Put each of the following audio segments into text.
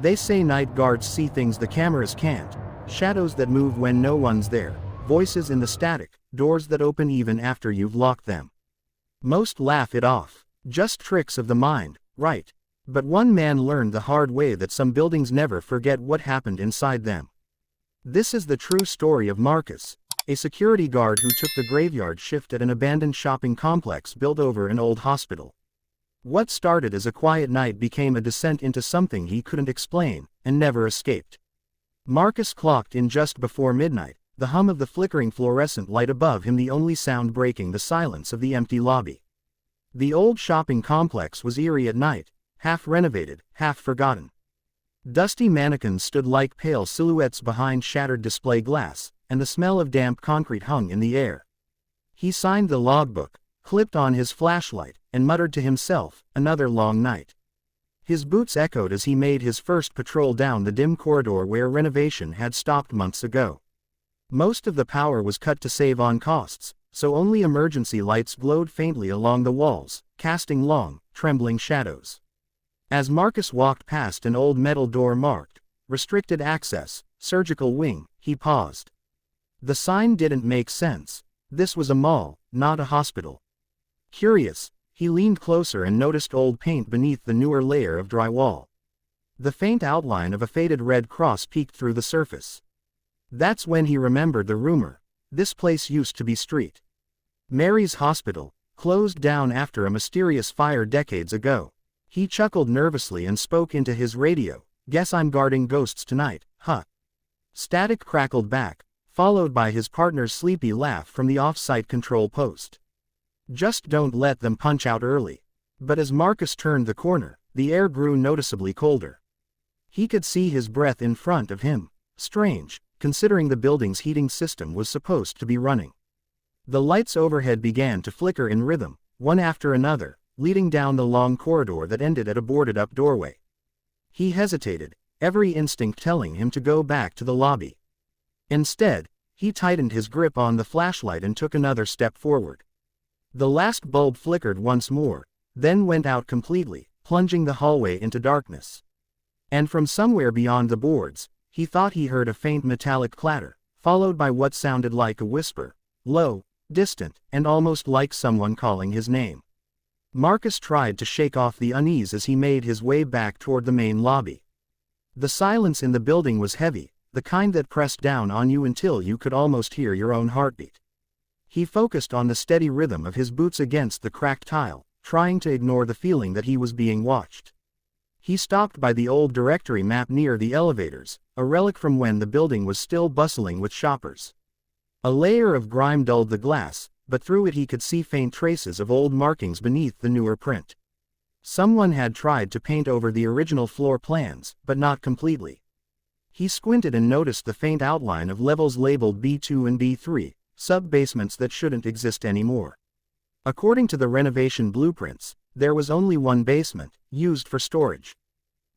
They say night guards see things the cameras can't, shadows that move when no one's there, voices in the static, doors that open even after you've locked them. Most laugh it off. Just tricks of the mind, right? But one man learned the hard way that some buildings never forget what happened inside them. This is the true story of Marcus, a security guard who took the graveyard shift at an abandoned shopping complex built over an old hospital. What started as a quiet night became a descent into something he couldn't explain, and never escaped. Marcus clocked in just before midnight, the hum of the flickering fluorescent light above him the only sound breaking the silence of the empty lobby. The old shopping complex was eerie at night, half renovated, half forgotten. Dusty mannequins stood like pale silhouettes behind shattered display glass, and the smell of damp concrete hung in the air. He signed the logbook, clipped on his flashlight, and muttered to himself, "Another long night." His boots echoed as he made his first patrol down the dim corridor where renovation had stopped months ago. Most of the power was cut to save on costs, so only emergency lights glowed faintly along the walls, casting long, trembling shadows. As Marcus walked past an old metal door marked, "Restricted Access, Surgical Wing," he paused. The sign didn't make sense. This was a mall, not a hospital. Curious, he leaned closer and noticed old paint beneath the newer layer of drywall. The faint outline of a faded red cross peeked through the surface. That's when he remembered the rumor. This place used to be St. Mary's Hospital, closed down after a mysterious fire decades ago. He chuckled nervously and spoke into his radio, "Guess I'm guarding ghosts tonight, huh?" Static crackled back, followed by his partner's sleepy laugh from the off-site control post. "Just don't let them punch out early." But as Marcus turned the corner, the air grew noticeably colder. He could see his breath in front of him. Strange, considering the building's heating system was supposed to be running. The lights overhead began to flicker in rhythm, one after another, leading down the long corridor that ended at a boarded-up doorway. He hesitated, every instinct telling him to go back to the lobby. Instead, he tightened his grip on the flashlight and took another step forward. The last bulb flickered once more, then went out completely, plunging the hallway into darkness. And from somewhere beyond the boards, he thought he heard a faint metallic clatter, followed by what sounded like a whisper, low, distant, and almost like someone calling his name. Marcus tried to shake off the unease as he made his way back toward the main lobby. The silence in the building was heavy, the kind that pressed down on you until you could almost hear your own heartbeat. He focused on the steady rhythm of his boots against the cracked tile, trying to ignore the feeling that he was being watched. He stopped by the old directory map near the elevators, a relic from when the building was still bustling with shoppers. A layer of grime dulled the glass, but through it he could see faint traces of old markings beneath the newer print. Someone had tried to paint over the original floor plans, but not completely. He squinted and noticed the faint outline of levels labeled B2 and B3, sub-basements that shouldn't exist anymore. According to the renovation blueprints, there was only one basement, used for storage.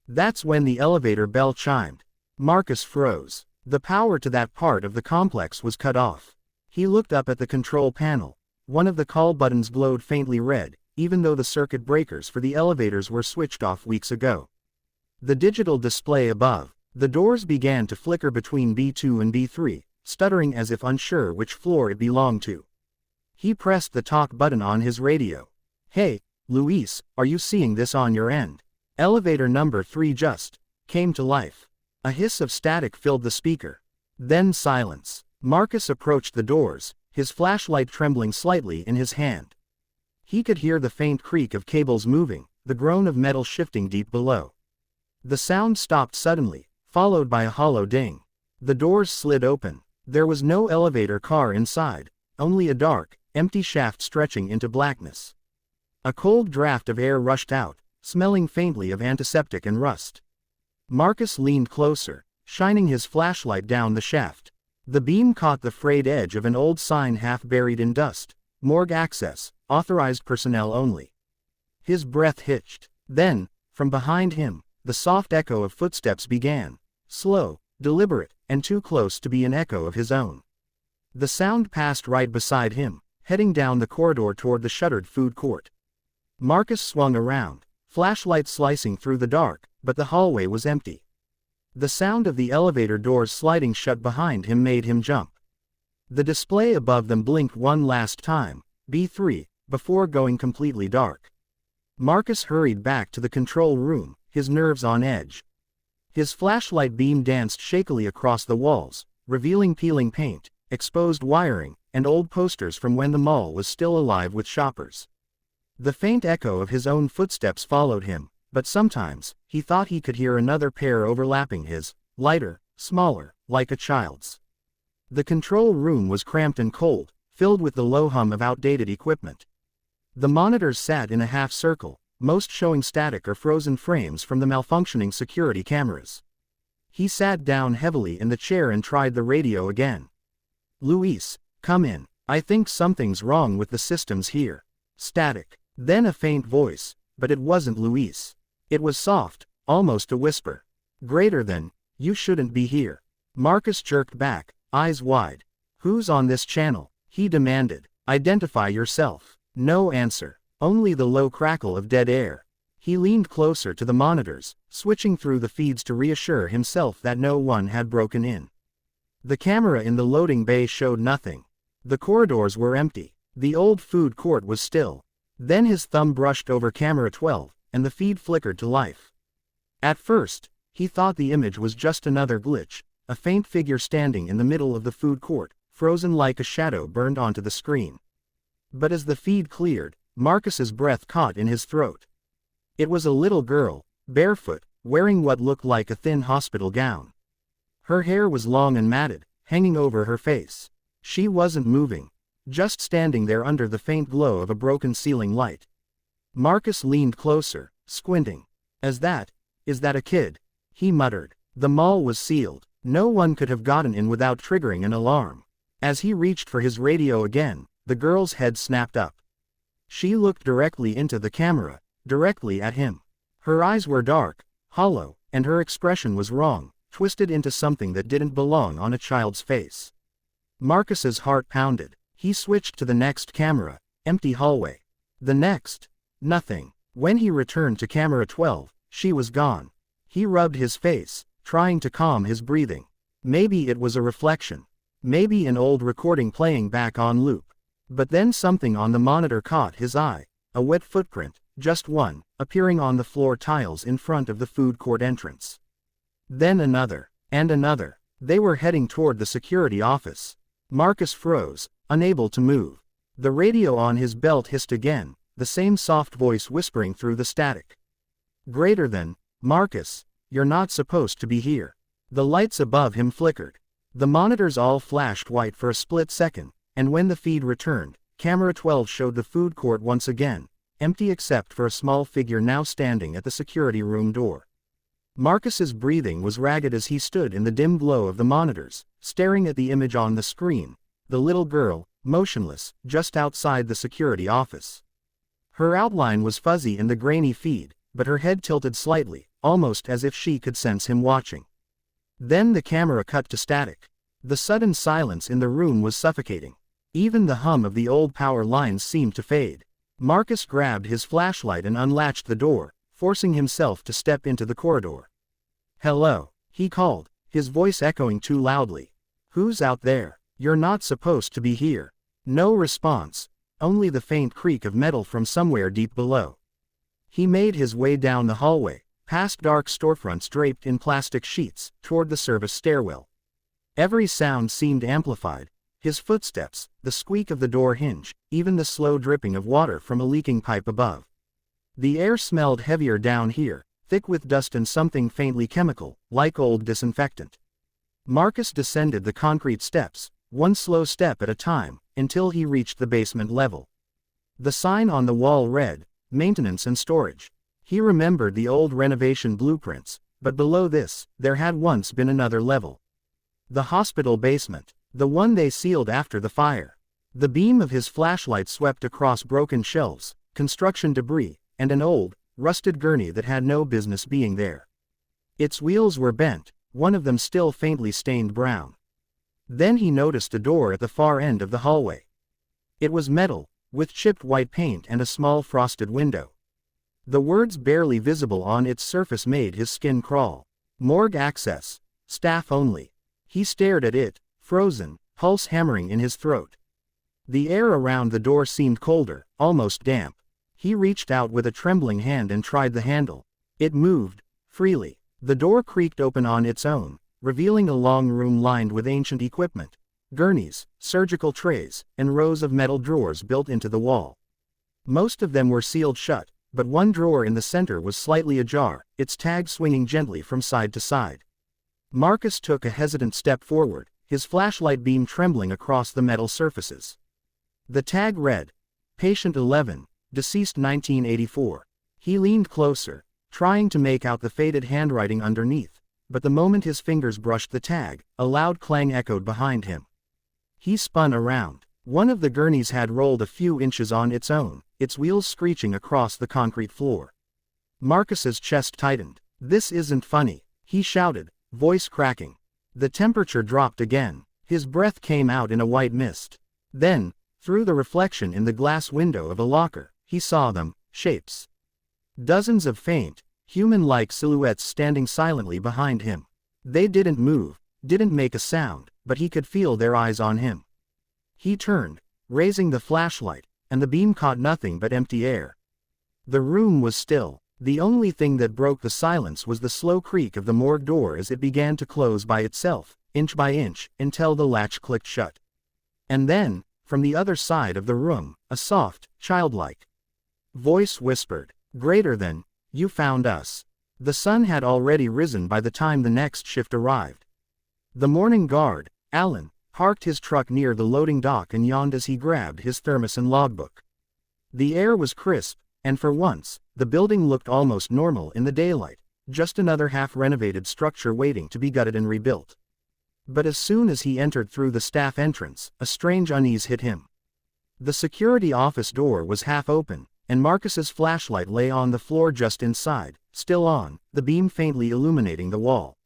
That's when the elevator bell chimed. Marcus froze. The power to that part of the complex was cut off. He looked up at the control panel. One of the call buttons glowed faintly red, even though the circuit breakers for the elevators were switched off weeks ago. The digital display above, the doors began to flicker between B2 and B3, stuttering as if unsure which floor it belonged to. He pressed the talk button on his radio. "Hey, Luis, are you seeing this on your end? Elevator number 3 just came to life." A hiss of static filled the speaker. Then silence. Marcus approached the doors, his flashlight trembling slightly in his hand. He could hear the faint creak of cables moving, the groan of metal shifting deep below. The sound stopped suddenly, followed by a hollow ding. The doors slid open. There was no elevator car inside, only a dark, empty shaft stretching into blackness. A cold draft of air rushed out, smelling faintly of antiseptic and rust. Marcus leaned closer, shining his flashlight down the shaft. The beam caught the frayed edge of an old sign half buried in dust, "Morgue Access, Authorized Personnel Only." His breath hitched. Then, from behind him, the soft echo of footsteps began, slow, deliberate, and too close to be an echo of his own. The sound passed right beside him, heading down the corridor toward the shuttered food court. Marcus swung around, flashlight slicing through the dark, but the hallway was empty. The sound of the elevator doors sliding shut behind him made him jump. The display above them blinked one last time, B3, before going completely dark. Marcus hurried back to the control room, his nerves on edge. His flashlight beam danced shakily across the walls, revealing peeling paint, exposed wiring, and old posters from when the mall was still alive with shoppers. The faint echo of his own footsteps followed him, but sometimes, he thought he could hear another pair overlapping his, lighter, smaller, like a child's. The control room was cramped and cold, filled with the low hum of outdated equipment. The monitors sat in a half circle, most showing static or frozen frames from the malfunctioning security cameras. He sat down heavily in the chair and tried the radio again. "Luis, come in. I think something's wrong with the systems here." Static. Then a faint voice, but it wasn't Luis. It was soft, almost a whisper. "Greater than, you shouldn't be here." Marcus jerked back, eyes wide. "Who's on this channel?" he demanded. "Identify yourself." No answer. Only the low crackle of dead air. He leaned closer to the monitors, switching through the feeds to reassure himself that no one had broken in. The camera in the loading bay showed nothing. The corridors were empty. The old food court was still. Then his thumb brushed over camera 12, and the feed flickered to life. At first, he thought the image was just another glitch, a faint figure standing in the middle of the food court, frozen like a shadow burned onto the screen. But as the feed cleared, Marcus's breath caught in his throat. It was a little girl, barefoot, wearing what looked like a thin hospital gown. Her hair was long and matted, hanging over her face. She wasn't moving, just standing there under the faint glow of a broken ceiling light. Marcus leaned closer, squinting. Is that a kid?" he muttered. The mall was sealed. No one could have gotten in without triggering an alarm. As he reached for his radio again, the girl's head snapped up. She looked directly into the camera, directly at him. Her eyes were dark, hollow, and her expression was wrong, twisted into something that didn't belong on a child's face. Marcus's heart pounded. He switched to the next camera, empty hallway. The next, nothing. When he returned to camera 12, she was gone. He rubbed his face, trying to calm his breathing. Maybe it was a reflection. Maybe an old recording playing back on loop. But then something on the monitor caught his eye, a wet footprint, just one, appearing on the floor tiles in front of the food court entrance. Then another, and another. They were heading toward the security office. Marcus froze, unable to move. The radio on his belt hissed again, the same soft voice whispering through the static. "Greater than, Marcus, you're not supposed to be here." The lights above him flickered. The monitors all flashed white for a split second, and when the feed returned, camera 12 showed the food court once again, empty except for a small figure now standing at the security room door. Marcus's breathing was ragged as he stood in the dim glow of the monitors, staring at the image on the screen, the little girl, motionless, just outside the security office. Her outline was fuzzy in the grainy feed, but her head tilted slightly, almost as if she could sense him watching. Then the camera cut to static. The sudden silence in the room was suffocating. Even the hum of the old power lines seemed to fade. Marcus grabbed his flashlight and unlatched the door, forcing himself to step into the corridor. "Hello," he called, his voice echoing too loudly. "Who's out there? You're not supposed to be here." No response, only the faint creak of metal from somewhere deep below. He made his way down the hallway, past dark storefronts draped in plastic sheets, toward the service stairwell. Every sound seemed amplified. His footsteps, the squeak of the door hinge, even the slow dripping of water from a leaking pipe above. The air smelled heavier down here, thick with dust and something faintly chemical, like old disinfectant. Marcus descended the concrete steps, one slow step at a time, until he reached the basement level. The sign on the wall read, "Maintenance and Storage." He remembered the old renovation blueprints, but below this, there had once been another level. The hospital basement. The one they sealed after the fire. The beam of his flashlight swept across broken shelves, construction debris, and an old, rusted gurney that had no business being there. Its wheels were bent, one of them still faintly stained brown. Then he noticed a door at the far end of the hallway. It was metal, with chipped white paint and a small frosted window. The words barely visible on its surface made his skin crawl. Morgue access. Staff only. He stared at it, frozen, pulse hammering in his throat. The air around the door seemed colder, almost damp. He reached out with a trembling hand and tried the handle. It moved, freely. The door creaked open on its own, revealing a long room lined with ancient equipment. Gurneys, surgical trays, and rows of metal drawers built into the wall. Most of them were sealed shut, but one drawer in the center was slightly ajar, its tag swinging gently from side to side. Marcus took a hesitant step forward, his flashlight beam trembling across the metal surfaces. The tag read, Patient 11, deceased 1984. He leaned closer, trying to make out the faded handwriting underneath, but the moment his fingers brushed the tag, a loud clang echoed behind him. He spun around. One of the gurneys had rolled a few inches on its own, its wheels screeching across the concrete floor. Marcus's chest tightened. "This isn't funny," he shouted, voice cracking. The temperature dropped again. His breath came out in a white mist. Then, through the reflection in the glass window of a locker, he saw them, shapes. Dozens of faint, human-like silhouettes standing silently behind him. They didn't move, didn't make a sound, but he could feel their eyes on him. He turned, raising the flashlight, and the beam caught nothing but empty air. The room was still. The only thing that broke the silence was the slow creak of the morgue door as it began to close by itself, inch by inch, until the latch clicked shut. And then, from the other side of the room, a soft, childlike voice whispered, "Greater than, you found us." The sun had already risen by the time the next shift arrived. The morning guard, Alan, parked his truck near the loading dock and yawned as he grabbed his thermos and logbook. The air was crisp, and for once, the building looked almost normal in the daylight, just another half-renovated structure waiting to be gutted and rebuilt. But as soon as he entered through the staff entrance, a strange unease hit him. The security office door was half open, and Marcus's flashlight lay on the floor just inside, still on, the beam faintly illuminating the wall.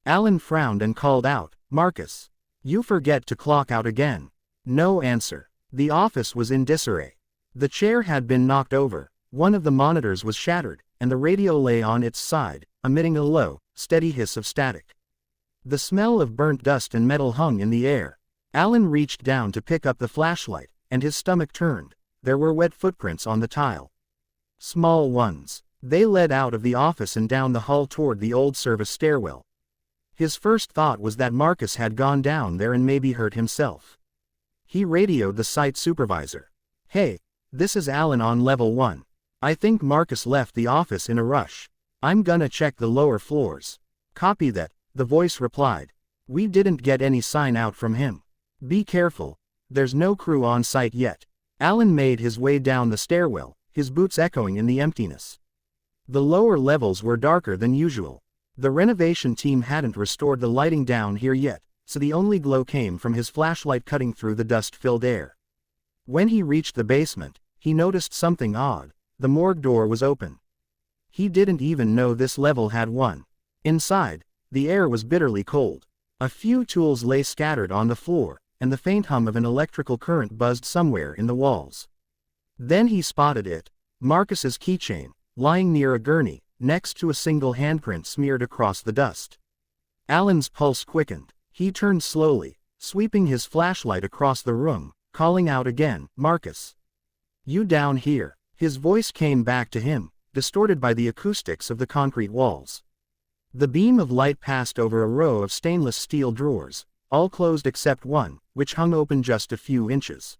Alan frowned and called out, "Marcus, you forget to clock out again." No answer. The office was in disarray. The chair had been knocked over, one of the monitors was shattered, and the radio lay on its side, emitting a low, steady hiss of static. The smell of burnt dust and metal hung in the air. Alan reached down to pick up the flashlight, and his stomach turned. There were wet footprints on the tile. Small ones. They led out of the office and down the hall toward the old service stairwell. His first thought was that Marcus had gone down there and maybe hurt himself. He radioed the site supervisor. "Hey, this is Alan on level 1. I think Marcus left the office in a rush. I'm gonna check the lower floors." "Copy that," the voice replied. "We didn't get any sign out from him. Be careful, there's no crew on site yet." Alan made his way down the stairwell, his boots echoing in the emptiness. The lower levels were darker than usual. The renovation team hadn't restored the lighting down here yet, so the only glow came from his flashlight cutting through the dust-filled air. When he reached the basement, he noticed something odd. The morgue door was open. He didn't even know this level had one. Inside, the air was bitterly cold. A few tools lay scattered on the floor, and the faint hum of an electrical current buzzed somewhere in the walls. Then he spotted it, Marcus's keychain, lying near a gurney, next to a single handprint smeared across the dust. Alan's pulse quickened. He turned slowly, sweeping his flashlight across the room, calling out again, "Marcus! You down here?" His voice came back to him, distorted by the acoustics of the concrete walls. The beam of light passed over a row of stainless steel drawers, all closed except one, which hung open just a few inches.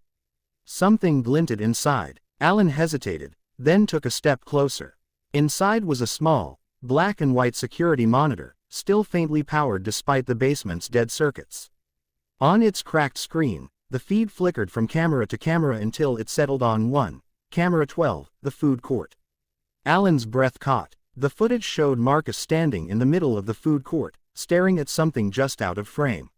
Something glinted inside. Alan hesitated, then took a step closer. Inside was a small, black and white security monitor, still faintly powered despite the basement's dead circuits. On its cracked screen, the feed flickered from camera to camera until it settled on one, camera 12, the food court. Alan's breath caught. The footage showed Marcus standing in the middle of the food court, staring at something just out of frame.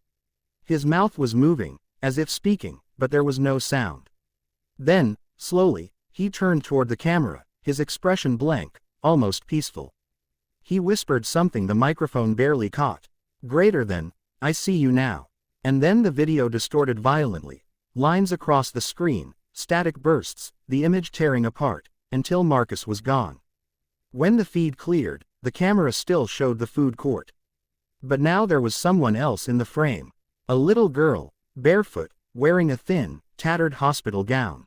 His mouth was moving, as if speaking, but there was no sound. Then, slowly, he turned toward the camera, his expression blank, almost peaceful. He whispered something the microphone barely caught. "Greater than, I see you now." And then the video distorted violently. Lines across the screen, static bursts, the image tearing apart, until Marcus was gone. When the feed cleared, the camera still showed the food court. But now there was someone else in the frame. A little girl, barefoot, wearing a thin, tattered hospital gown.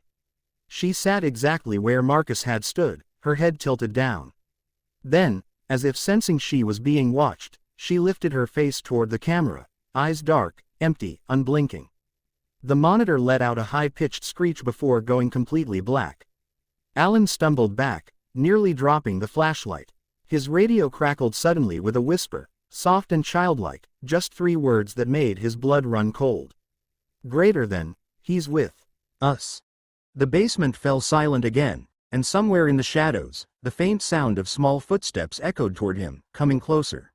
She sat exactly where Marcus had stood, her head tilted down. Then, as if sensing she was being watched, she lifted her face toward the camera, eyes dark, empty, unblinking. The monitor let out a high-pitched screech before going completely black. Alan stumbled back, nearly dropping the flashlight. His radio crackled suddenly with a whisper, soft and childlike, just 3 words that made his blood run cold. Greater than, he's with us. The basement fell silent again, and somewhere in the shadows, the faint sound of small footsteps echoed toward him, coming closer.